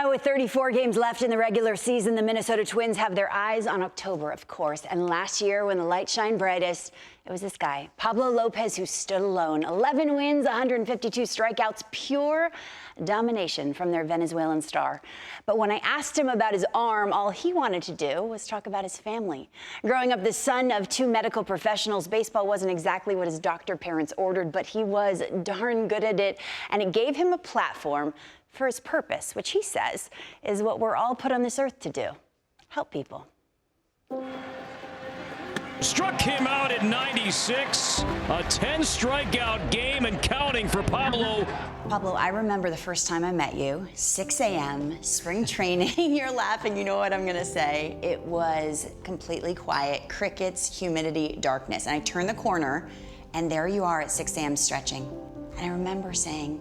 Now, with 34 games left in the regular season, the Minnesota Twins have their eyes on October, of course. And last year, when the light shined brightest, it was this guy, Pablo López, who stood alone. 11 wins, 152 strikeouts, pure domination from their Venezuelan star. But when I asked him about his arm, all he wanted to do was talk about his family. Growing up the son of two medical professionals, baseball wasn't exactly what his doctor parents ordered, but he was darn good at it, and it gave him a platform for his purpose, which he says is what we're all put on this earth to do: help people. Struck him out at 96, a 10-strikeout game and counting for Pablo. Pablo, I remember the first time I met you, 6 a.m., spring training. You're laughing, you know what I'm gonna say. It was completely quiet, crickets, humidity, darkness. And I turned the corner, and there you are at 6 a.m. stretching. And I remember saying,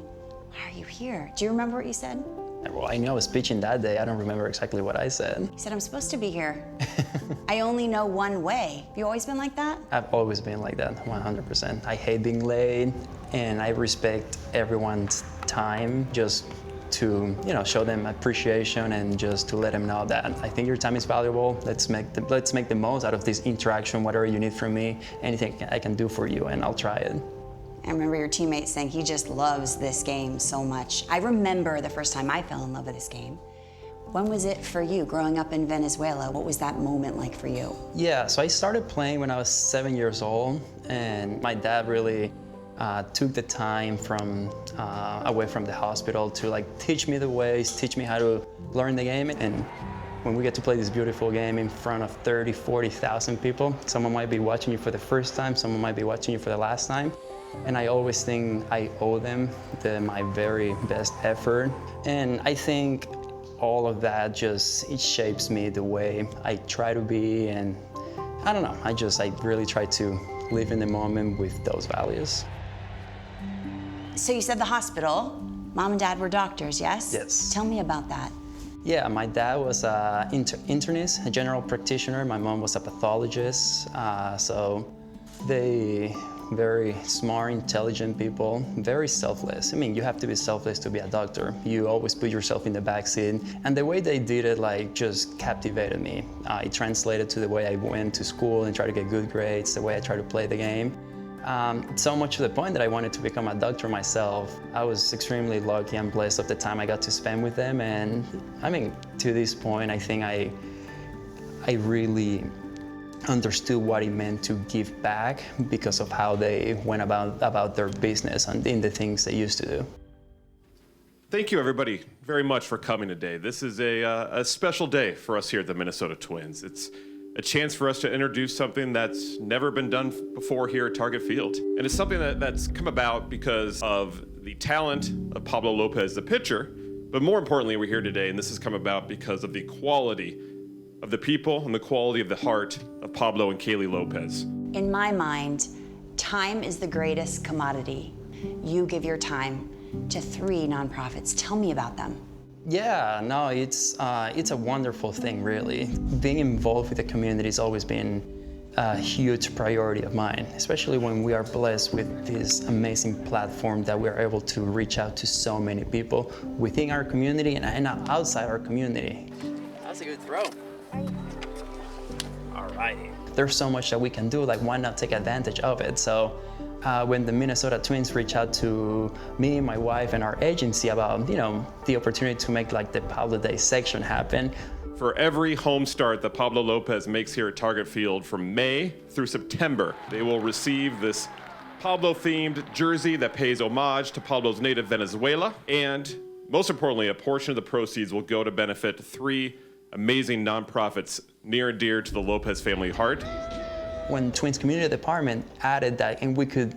"Why are you here?" Do you remember what you said? Well, I know I was pitching that day. I don't remember exactly what I said. You said, "I'm supposed to be here. I only know one way." Have you always been like that? I've always been like that, 100%. I hate being late, and I respect everyone's time just to, show them appreciation and just to let them know that I think your time is valuable. Let's make the most out of this interaction. Whatever you need from me, anything I can do for you, and I'll try it. I remember your teammates saying he just loves this game so much. I remember the first time I fell in love with this game. When was it for you, growing up in Venezuela? What was that moment like for you? Yeah, so I started playing when I was 7 years old, and my dad really took the time from away from the hospital to teach me the ways, teach me how to learn the game. And when we get to play this beautiful game in front of 30, 40,000 people, someone might be watching you for the first time, someone might be watching you for the last time. And I always think I owe them my very best effort. And I think all of that it shapes me the way I try to be. And I don't know, I really try to live in the moment with those values. So you said the hospital. Mom and Dad were doctors, yes? Yes. Tell me about that. Yeah, my dad was an internist, a general practitioner. My mom was a pathologist. So they very smart, intelligent people, very selfless. I mean, you have to be selfless to be a doctor. You always put yourself in the backseat. And the way they did it, just captivated me. It translated to the way I went to school and tried to get good grades, the way I tried to play the game. So much to the point that I wanted to become a doctor myself. I was extremely lucky and blessed of the time I got to spend with them. And I mean, to this point, I think I really understood what it meant to give back because of how they went about their business and in the things they used to do. Thank you, everybody, very much for coming today. This is a special day for us here at the Minnesota Twins. It's a chance for us to introduce something that's never been done before here at Target Field. And it's something that's come about because of the talent of Pablo López, the pitcher, but more importantly, we're here today, and this has come about because of the quality of the people and the quality of the heart of Pablo and Kaylee López. In my mind, time is the greatest commodity. You give your time to 3 nonprofits. Tell me about them. Yeah, no, it's a wonderful thing, really. Being involved with the community has always been a huge priority of mine, especially when we are blessed with this amazing platform that we are able to reach out to so many people within our community and outside our community. That's a good throw. All right. There's so much that we can do, why not take advantage of it? So when the Minnesota Twins reached out to me, my wife, and our agency about, the opportunity to make the Pablo Day section happen. For every home start that Pablo López makes here at Target Field from May through September, they will receive this Pablo-themed jersey that pays homage to Pablo's native Venezuela. And most importantly, a portion of the proceeds will go to benefit 3 amazing nonprofits near and dear to the López family heart. When Twins Community Department added that, and we could,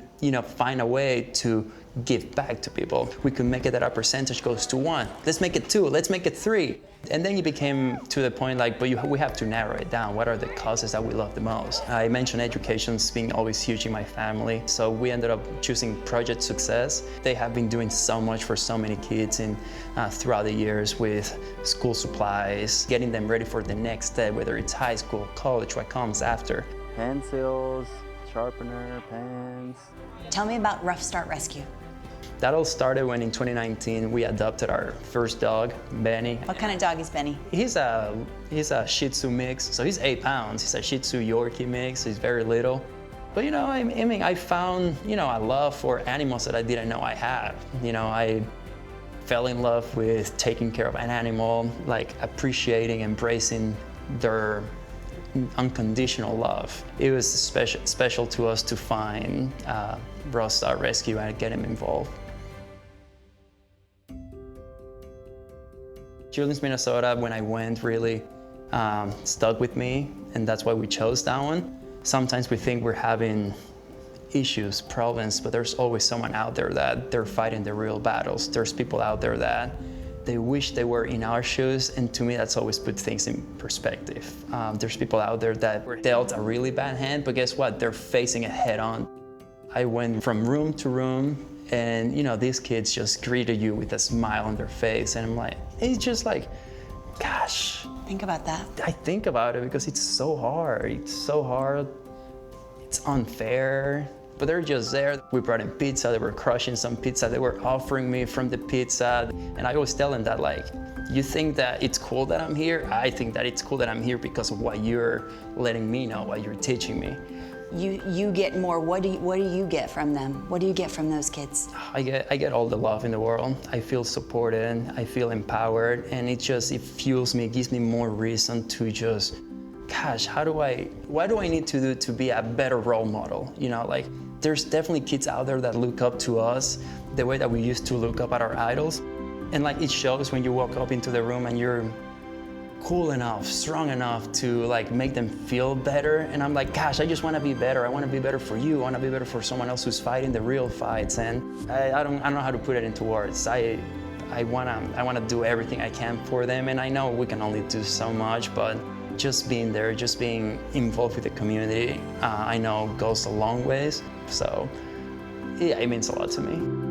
find a way to give back to people, we could make it that our percentage goes to 1. Let's make it 2. Let's make it 3. And then you became to the point we have to narrow it down. What are the causes that we love the most? I mentioned education's being always huge in my family, so we ended up choosing Project Success. They have been doing so much for so many kids throughout the years with school supplies, getting them ready for the next step, whether it's high school, college, what comes after. Pencils, sharpener, pens. Tell me about Rough Start Rescue. That all started when in 2019 we adopted our first dog, Benny. What kind of dog is Benny? He's a Shih Tzu mix, so he's 8 pounds. He's a Shih Tzu Yorkie mix. He's very little. But you know, I mean, I found, you know, a love for animals that I didn't know I had. You know, I fell in love with taking care of an animal, like appreciating, embracing their unconditional love. It was special to us to find Rostar Rescue and get him involved. Children's Minnesota, when I went, really stuck with me, and that's why we chose that one. Sometimes we think we're having issues, problems, but there's always someone out there that they're fighting the real battles. There's people out there that they wish they were in our shoes, and to me that's always put things in perspective. There's people out there that were dealt a really bad hand, but guess what? They're facing it head on. I went from room to room, and you know, these kids just greeted you with a smile on their face, and I'm like, it's just like, gosh. Think about that. I think about it because it's so hard. It's so hard. It's unfair. But they're just there. We brought in pizza. They were crushing some pizza. They were offering me from the pizza. And I always tell them that, like, you think that it's cool that I'm here? I think that it's cool that I'm here because of what you're letting me know, what you're teaching me. You get more. What do you get from them? What do you get from those kids? I get all the love in the world. I feel supported. I feel empowered, and it fuels me. It gives me more reason to just, gosh, what do I need to do to be a better role model? You know, like, there's definitely kids out there that look up to us the way that we used to look up at our idols, and like, it shows when you walk up into the room and you're cool enough, strong enough to like make them feel better. And I'm like, gosh, I just want to be better. I want to be better for you. I want to be better for someone else who's fighting the real fights. And I don't know how to put it into words. I want to do everything I can for them. And I know we can only do so much, but just being there, just being involved with the community, I know goes a long ways. So yeah, it means a lot to me.